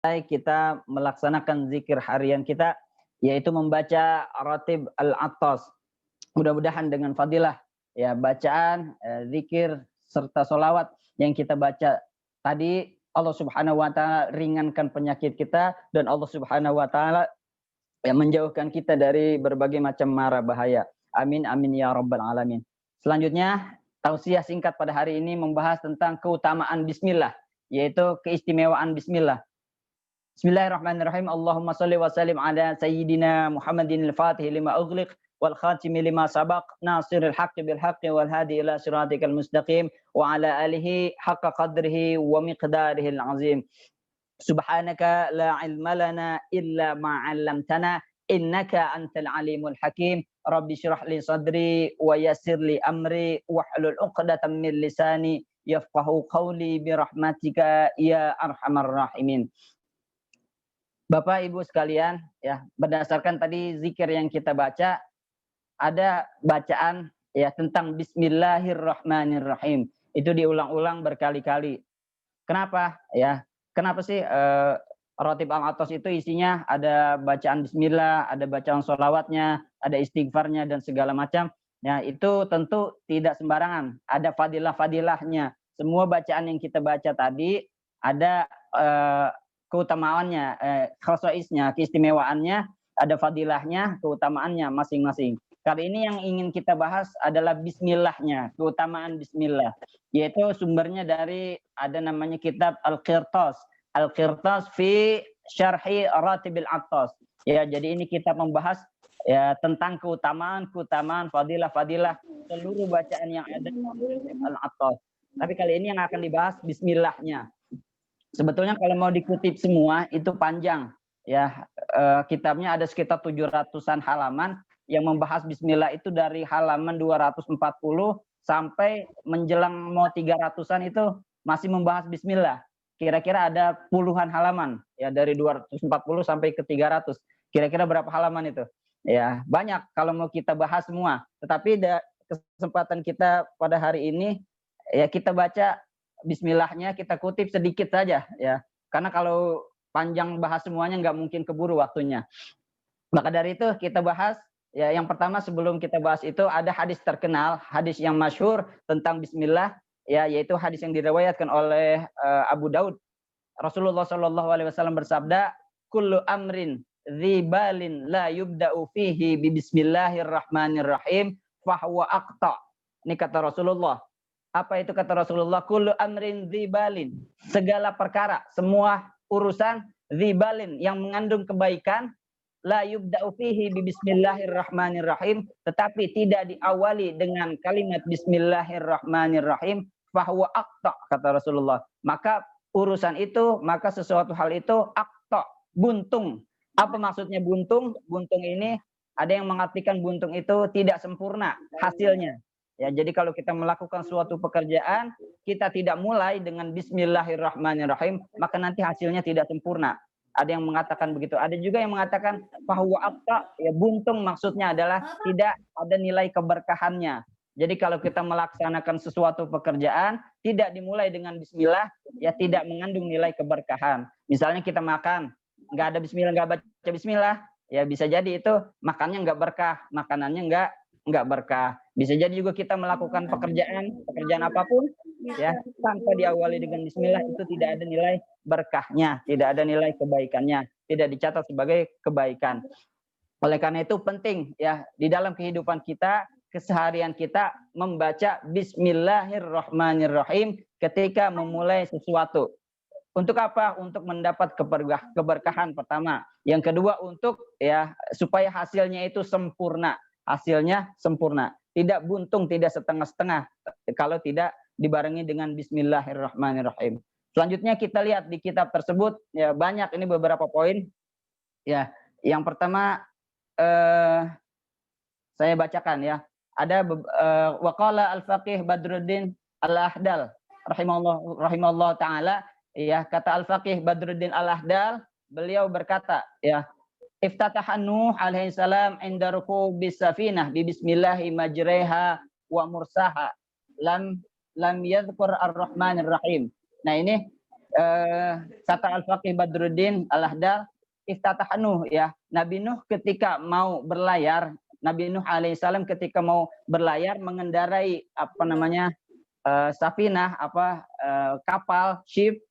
kita melaksanakan zikir harian kita, yaitu membaca Ratib Al-Attas. Mudah-mudahan dengan fadilah ya bacaan, zikir serta solawat yang kita baca tadi, Allah Subhanahu wa taala ringankan penyakit kita dan Allah Subhanahu wa taala ya menjauhkan kita dari berbagai macam mara bahaya. Amin amin ya rabbal alamin. Selanjutnya, tausiah singkat pada hari ini membahas tentang keutamaan bismillah, yaitu keistimewaan bismillah. Bismillahirrahmanirrahim. Allahumma shalli wa sallim ala sayyidina Muhammadin al-Fatih lima ughliq wal khatimi lima sabaq nasiril haqqi bil haqqi wal hadi ila siratikal mustaqim wa ala alihi haqqa qadrihi wa miqdarihi al-azim. Subhanaka la ilma lana illa ma 'allamtana innaka antal alimul hakim. Rabbi shrah li sadri wa yassir li amri wahlul 'uqdatam min lisani yafqahu qawli bi rahmatika ya arhamar rahimin. Bapak Ibu sekalian, ya, berdasarkan tadi zikir yang kita baca, ada bacaan ya tentang bismillahirrahmanirrahim. Itu diulang-ulang berkali-kali. Kenapa? Ya, kenapa sih Ratib Al-Attas itu isinya ada bacaan bismillah, ada bacaan sholawatnya, ada istighfarnya dan segala macam. Ya, itu tentu tidak sembarangan. Ada fadilah-fadilahnya. Semua bacaan yang kita baca tadi ada keutamaannya, khosoisnya, keistimewaannya, ada fadilahnya, keutamaannya masing-masing. Kali ini yang ingin kita bahas adalah bismillahnya, keutamaan bismillah. Yaitu sumbernya dari ada namanya kitab Al-Qirtas. Al-Qirtas fi syarhi Ratibil Attas. Ya, jadi ini kita membahas ya tentang keutamaan, fadilah-fadilah seluruh bacaan yang ada di Al-Attas. Tapi kali ini yang akan dibahas bismillahnya. Sebetulnya kalau mau dikutip semua itu panjang ya, kitabnya ada sekitar 700-an halaman yang membahas bismillah itu dari halaman 240 sampai menjelang mau 300-an itu masih membahas bismillah. Kira-kira ada puluhan halaman ya, dari 240 sampai ke 300. Kira-kira berapa halaman itu? Ya, banyak kalau mau kita bahas semua. Tetapi kesempatan kita pada hari ini ya kita baca bismillahnya, kita kutip sedikit saja ya, karena kalau panjang bahas semuanya nggak mungkin keburu waktunya. Maka dari itu kita bahas ya, yang pertama sebelum kita bahas itu ada hadis terkenal, hadis yang masyhur tentang bismillah ya, yaitu hadis yang diriwayatkan oleh Abu Daud. Rasulullah Shallallahu Alaihi Wasallam bersabda, kullu amrin dzibalin la yubda'u fihi bi bismillahirrahmanirrahim fahuwa aqta. Ini kata Rasulullah. Apa itu kata Rasulullah? Kullu amrin dzibalin. Segala perkara, semua urusan dzibalin yang mengandung kebaikan, la yubda'u fihi bi bismillahirrahmanirrahim, tetapi tidak diawali dengan kalimat bismillahirrahmanirrahim, fahuwa aqta, kata Rasulullah. Maka urusan itu, maka sesuatu hal itu aqta, buntung. Apa maksudnya buntung? Buntung ini ada yang mengartikan buntung itu tidak sempurna hasilnya. Ya, jadi kalau kita melakukan suatu pekerjaan, kita tidak mulai dengan bismillahirrahmanirrahim, maka nanti hasilnya tidak sempurna. Ada yang mengatakan begitu. Ada juga yang mengatakan bahwa aqta, ya buntung maksudnya adalah tidak ada nilai keberkahannya. Jadi kalau kita melaksanakan sesuatu pekerjaan, tidak dimulai dengan bismillah, ya tidak mengandung nilai keberkahan. Misalnya kita makan, nggak ada bismillah, nggak baca bismillah, ya bisa jadi itu makannya nggak berkah, makanannya nggak berkah. Bisa jadi juga kita melakukan pekerjaan apapun ya tanpa diawali dengan bismillah, itu tidak ada nilai berkahnya, tidak ada nilai kebaikannya, tidak dicatat sebagai kebaikan. Oleh karena itu penting ya di dalam kehidupan kita, keseharian kita membaca bismillahirrahmanirrahim ketika memulai sesuatu. Untuk apa? Untuk mendapat keberkahan pertama. Yang kedua untuk ya supaya hasilnya itu sempurna. Hasilnya sempurna, tidak buntung, tidak setengah-setengah kalau tidak dibarengi dengan bismillahirrahmanirrahim. Selanjutnya kita lihat di kitab tersebut ya, banyak, ini beberapa poin ya. Yang pertama saya bacakan ya. Ada waqala al-faqih Badruddin Al-Ahdal rahimahullah taala ya, kata al-faqih Badruddin Al-Ahdal, beliau berkata ya, iftatahan Nuh alaihi salam inda rukubis safinah bi bismillahi majriha wa mursaha lam yadhkur ar-rahmanir rahim. Nah ini kata Al-Faqih Badruddin Al-Ahdal, iftataha Nuh, ya. Nabi Nuh ketika mau berlayar, Nabi Nuh alaihissalam ketika mau berlayar mengendarai apa namanya safinah, kapal, ship,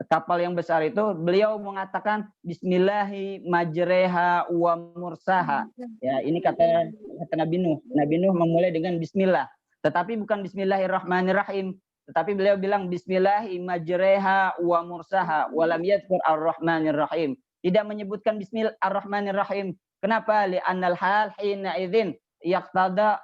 kapal yang besar itu, beliau mengatakan Bismillahi majreha wa mursaha. Ya, ini kata Nabi Nuh. Nabi Nuh memulai dengan Bismillah, tetapi bukan Bismillahirrahmanirrahim, tetapi beliau bilang Bismillahi majreha wa mursaha wa lam yadhkur ar-rahmanirrahim. Tidak menyebutkan Bismillahirrahmanirrahim. Kenapa? Li'annal hal hina idzin yaqtada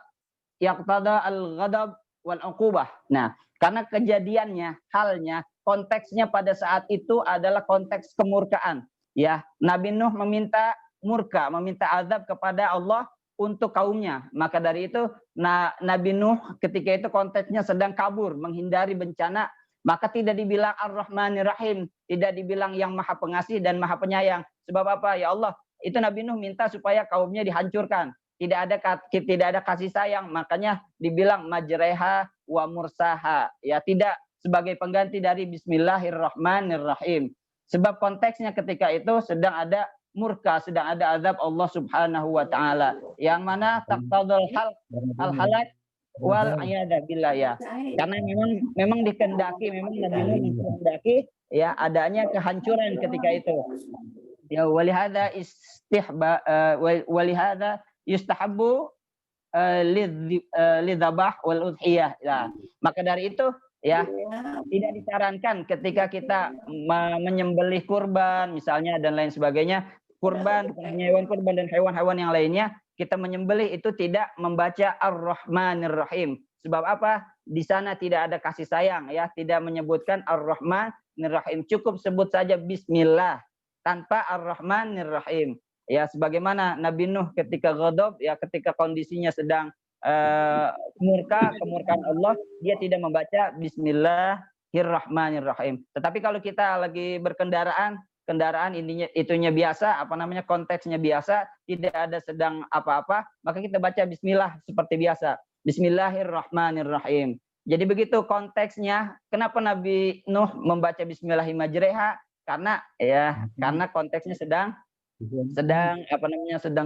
al-ghadab wal uqubah. Nah, karena kejadiannya, halnya, konteksnya pada saat itu adalah konteks kemurkaan. Ya, Nabi Nuh meminta murka, meminta azab kepada Allah untuk kaumnya. Maka dari itu Nabi Nuh ketika itu konteksnya sedang kabur, menghindari bencana, maka tidak dibilang Ar-Rahmanir-Rahim, tidak dibilang yang Maha Pengasih dan Maha Penyayang. Sebab apa? Ya Allah, itu Nabi Nuh minta supaya kaumnya dihancurkan. Tidak ada kasih sayang, makanya dibilang majreha wa mursaha. Ya, tidak sebagai pengganti dari Bismillahirrahmanirrahim. Sebab konteksnya ketika itu sedang ada murka, sedang ada azab Allah Subhanahu wa taala, yang mana taqtadul halak wal iyada billah, ya. Karena memang dikehendaki, memang Nabi Nuh dikehendaki ya adanya kehancuran ketika itu. Ya, walihada walihada yustahabbu lidzabah wal udhiyah. Ya. Maka dari itu ya tidak disarankan ketika kita menyembelih kurban misalnya dan lain sebagainya, kurban bukan hanya hewan kurban dan hewan-hewan yang lainnya, kita menyembelih itu tidak membaca Ar-Rahmanir-Rahim. Sebab apa? Di sana tidak ada kasih sayang, ya, tidak menyebutkan Ar-Rahmanir-Rahim. Cukup sebut saja Bismillah tanpa Ar-Rahmanir-Rahim. Ya, sebagaimana Nabi Nuh ketika ghadab, ya, ketika kondisinya sedang kemurkaan Allah, dia tidak membaca Bismillahirrahmanirrahim. Tetapi kalau kita lagi berkendaraan, kendaraan itunya biasa, konteksnya biasa, tidak ada sedang apa-apa, maka kita baca Bismillah seperti biasa. Bismillahirrahmanirrahim. Jadi begitu konteksnya. Kenapa Nabi Nuh membaca Bismillahirrahmanirrahim? Karena konteksnya sedang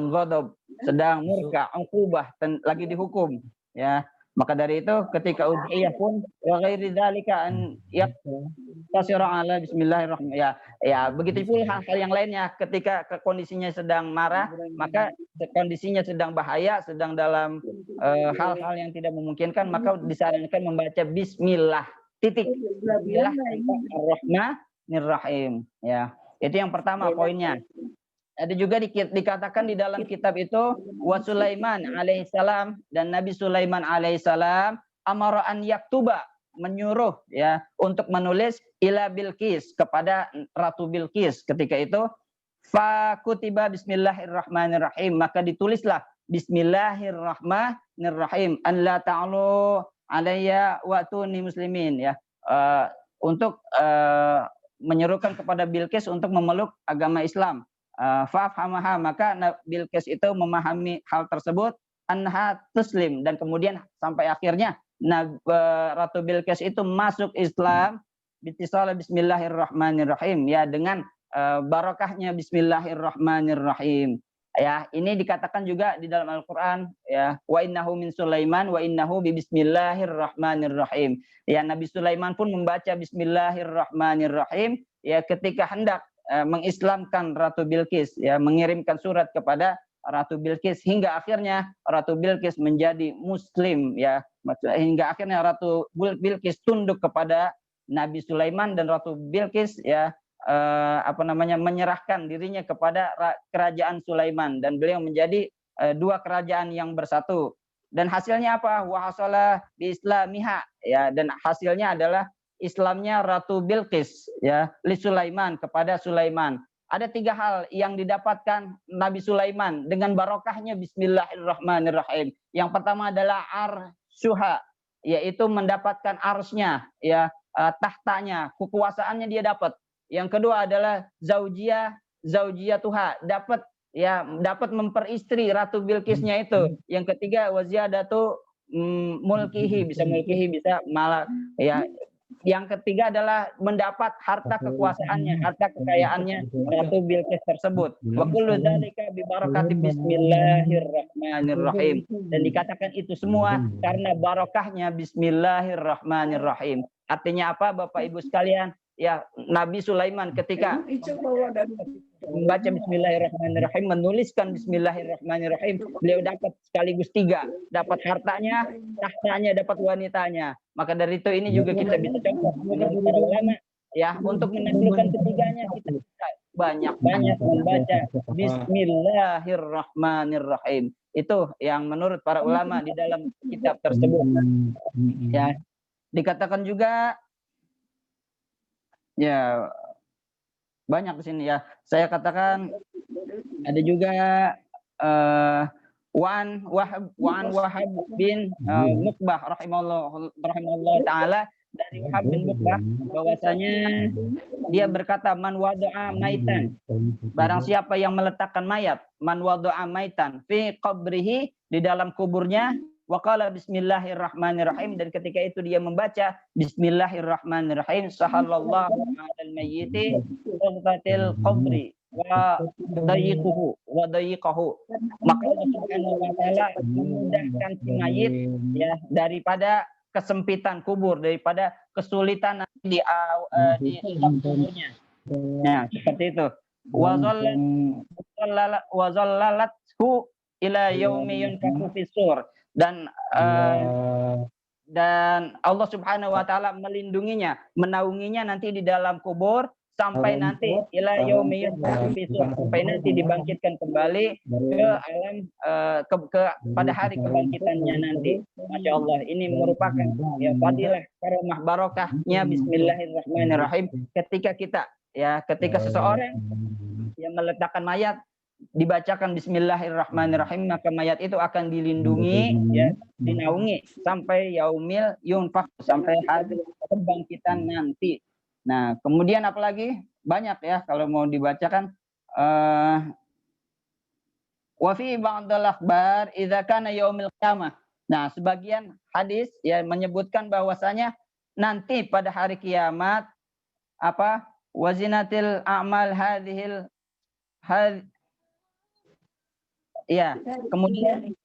ghadab, sedang murka, uqubah, lagi dihukum, ya. Maka dari itu ketika udhiyah pun wa ghairi dzalika an yaqtasira ala bismillahirrahmanirrahim. Ya, begitu pula hal-hal yang lainnya ketika kondisinya sedang marah, maka kondisinya sedang bahaya, sedang dalam hal-hal yang tidak memungkinkan, maka disarankan membaca bismillah. Titik. Bismillah ar-rahmanir-rahim, ya. Itu yang pertama poinnya. Ada juga dikatakan di dalam kitab itu wa Sulaiman alaihissalam, dan Nabi Sulaiman alaihissalam amara an yaktuba, menyuruh, ya, untuk menulis ila Bilqis, kepada Ratu Bilqis ketika itu, fa kutiba bismillahirrahmanirrahim, maka ditulislah bismillahirrahmanirrahim, an la ta'alu alayya wa tuni muslimin, ya, untuk menyerukan kepada Bilqis untuk memeluk agama Islam. Fa'afhamaha, maka Bilqis itu memahami hal tersebut, anha tuslim, dan kemudian sampai akhirnya Ratu Bilqis itu masuk Islam bitisala bismillahirrahmanirrahim, ya, dengan barokahnya bismillahirrahmanirrahim. Ya, ini dikatakan juga di dalam Al-Qur'an, ya, wa innahu min Sulaiman wa innahu bismillahirrahmanirrahim. Ya, Nabi Sulaiman pun membaca bismillahirrahmanirrahim, ya, ketika hendak mengislamkan Ratu Bilqis, ya, mengirimkan surat kepada Ratu Bilqis, hingga akhirnya Ratu Bilqis menjadi muslim, ya, hingga akhirnya Ratu Bilqis tunduk kepada Nabi Sulaiman, dan Ratu Bilqis, ya, menyerahkan dirinya kepada kerajaan Sulaiman, dan beliau menjadi dua kerajaan yang bersatu. Dan hasilnya apa? Wa hasala bi islamiha, ya, dan hasilnya adalah Islamnya Ratu Bilqis, ya, li Sulaiman, kepada Sulaiman. Ada 3 hal yang didapatkan Nabi Sulaiman dengan barokahnya bismillahirrahmanirrahim. Yang pertama adalah arsyuha, yaitu mendapatkan arsnya, ya, tahtanya, kekuasaannya dia dapat. Yang kedua adalah zaujiyatuha, dapat memperistri Ratu Bilqisnya itu. Yang ketiga waziyadatu mulkihi, bisa malah, ya, Yang ketiga adalah mendapat harta kekuasaannya, harta kekayaannya Ratu Bilqis tersebut. Wa kullu dzalika bi barakati bismillahirrahmanirrahim. Dan dikatakan itu semua karena barokahnya bismillahirrahmanirrahim. Artinya apa Bapak Ibu sekalian? Ya, Nabi Sulaiman ketika membaca bismillahirrahmanirrahim, menuliskan bismillahirrahmanirrahim, beliau dapat sekaligus 3, dapat hartanya, tahtanya, dapat wanitanya. Maka dari itu ini juga kita bisa contoh menurut para ulama ya, untuk menaklukkan ketiganya kita banyak-banyak membaca bismillahirrahmanirrahim. Itu yang menurut para ulama di dalam kitab tersebut. Ya, dikatakan juga ya banyak di sini ya. Saya katakan ada juga Wan Wahab bin Mukbah rahimahullah taala, dari Wahab bin Mukbah bahwasanya dia berkata, man wada'a maitan, barang siapa yang meletakkan mayat, man wada'a maitan fi qabrihi, di dalam kuburnya, waqala bismillahirrahmanirrahim, dan ketika itu dia membaca bismillahirrahmanirrahim, sahallallahu alal mayyiti qadhatil qabri wa dayiquhu, maka Allah Subhanahu wa taala memudahkan si mayit ya daripada kesempitan kubur, daripada kesulitan di dalam kuburnya. Nah, seperti itu. Wa zallalathu ila yaumi yunfaku fis-sur, dan Allah Subhanahu wa taala melindunginya, menaunginya nanti di dalam kubur sampai nanti ila yaumi yunfaku fis-sur, sampai nanti dibangkitkan kembali ke alam pada hari kebangkitannya nanti. Masya Allah, ini merupakan ya fadilah, karomah, barokahnya bismillahirrahmanirrahim. Ketika seseorang yang meletakkan mayat, dibacakan bismillahirrahmanirrahim, maka mayat itu akan dilindungi ya, dinaungi sampai yaumil yunfak, sampai hari kebangkitan nanti. Nah, kemudian apalagi banyak ya kalau mau dibacakan. Wa fi ba'dal akhbar idza kana yaumil qiyamah. Nah, sebagian hadis ya menyebutkan bahwasanya nanti pada hari kiamat apa? Wazinatil a'mal ya, kemudian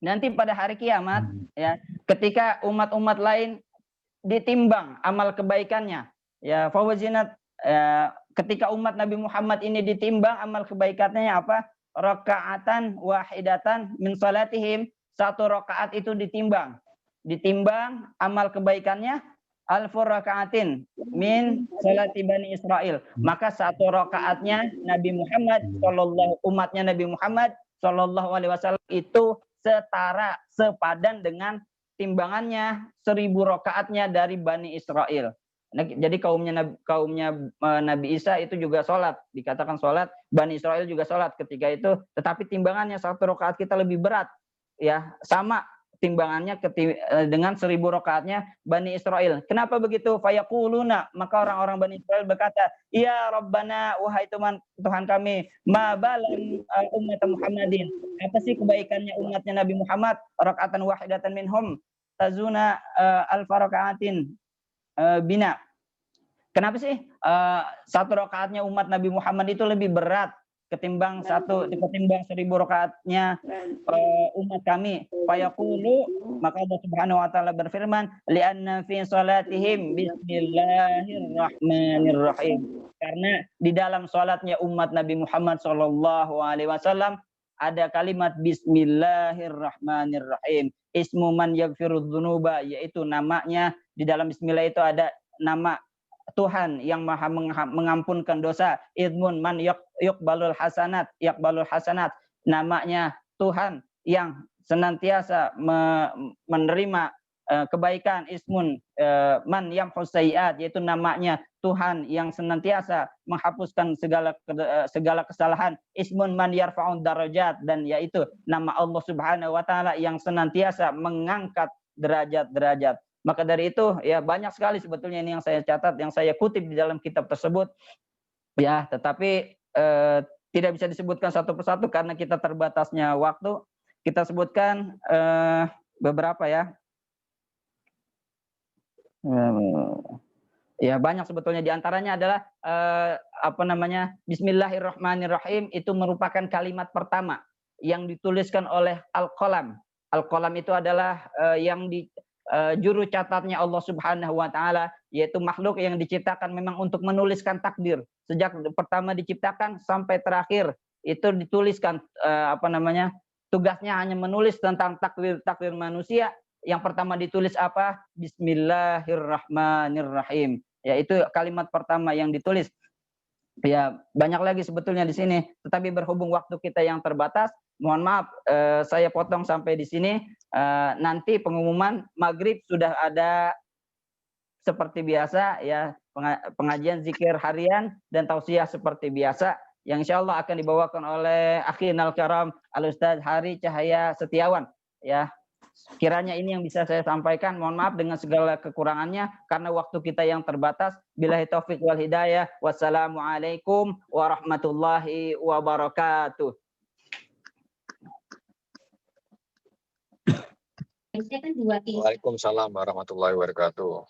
nanti pada hari kiamat ya, ketika umat-umat lain ditimbang amal kebaikannya ya, fawazinat ketika umat Nabi Muhammad ini ditimbang amal kebaikannya apa? Rakaatan wahidatan min salatihim, satu rakaat itu ditimbang amal kebaikannya alfur rakaatin min salati Bani Israel, maka satu rakaatnya Nabi Muhammad umatnya Nabi Muhammad sallallahu alaihi wasallam itu sepadan dengan timbangannya 1000 rakaatnya dari Bani Israel. Nah, jadi kaumnya Nabi Isa itu juga sholat, dikatakan sholat, Bani Israel juga sholat ketika itu, tetapi timbangannya satu rakaat kita lebih berat ya, sama timbangannya dengan 1000 rakaatnya Bani Israel. Kenapa begitu? Fayaquluna, maka orang-orang Bani Israel berkata, ya Rabbana, wahai Tuhan kami, ma balam umat Muhammadin, apa sih kebaikannya umatnya Nabi Muhammad, rakaatan wahidatan minhum tazuna alfa rakaatin bina. Kenapa sih satu rakaatnya umat Nabi Muhammad itu lebih berat ketimbang 1000 rakaatnya umat kami? Fayaqulu, maka Allah Subhanahu wa taala berfirman, li'anna fi salatihim bismillahirrahmanirrahim, karena di dalam salatnya umat Nabi Muhammad sallallahu alaihi wasallam ada kalimat bismillahirrahmanirrahim. Ismu man yaghfirudz dzunuba, yaitu namanya di dalam bismillah itu ada nama Tuhan yang maha mengampunkan dosa. Idmun man yaqbalul hasanat, namanya Tuhan yang senantiasa menerima kebaikan. Ismun man yamhus sayyi'at, yaitu namanya Tuhan yang senantiasa menghapuskan segala kesalahan. Ismun man yarfa'ud darajat, dan yaitu nama Allah Subhanahu wa taala yang senantiasa mengangkat derajat-derajat. Maka dari itu ya banyak sekali sebetulnya ini yang saya catat, yang saya kutip di dalam kitab tersebut ya, tetapi tidak bisa disebutkan satu persatu karena kita terbatasnya waktu. Kita sebutkan beberapa ya. Ya banyak sebetulnya, diantaranya adalah Bismillahirrahmanirrahim itu merupakan kalimat pertama yang dituliskan oleh Al-Qalam. Al-Qalam itu adalah juru catatnya Allah Subhanahu wa taala, yaitu makhluk yang diciptakan memang untuk menuliskan takdir. Sejak pertama diciptakan sampai terakhir itu dituliskan tugasnya hanya menulis tentang takdir manusia. Yang pertama ditulis apa? Bismillahirrahmanirrahim. Ya, itu kalimat pertama yang ditulis. Ya, banyak lagi sebetulnya di sini, tetapi berhubung waktu kita yang terbatas, mohon maaf saya potong sampai di sini. Nanti pengumuman maghrib sudah ada seperti biasa ya, pengajian zikir harian dan tausiah seperti biasa yang insya Allah akan dibawakan oleh Akhinal Karam Al-Ustaz Hari Cahaya Setiawan ya. Kiranya ini yang bisa saya sampaikan. Mohon maaf dengan segala kekurangannya karena waktu kita yang terbatas. Billahi taufik wal hidayah. Wassalamualaikum warahmatullahi wabarakatuh. Waalaikumsalam warahmatullahi wabarakatuh.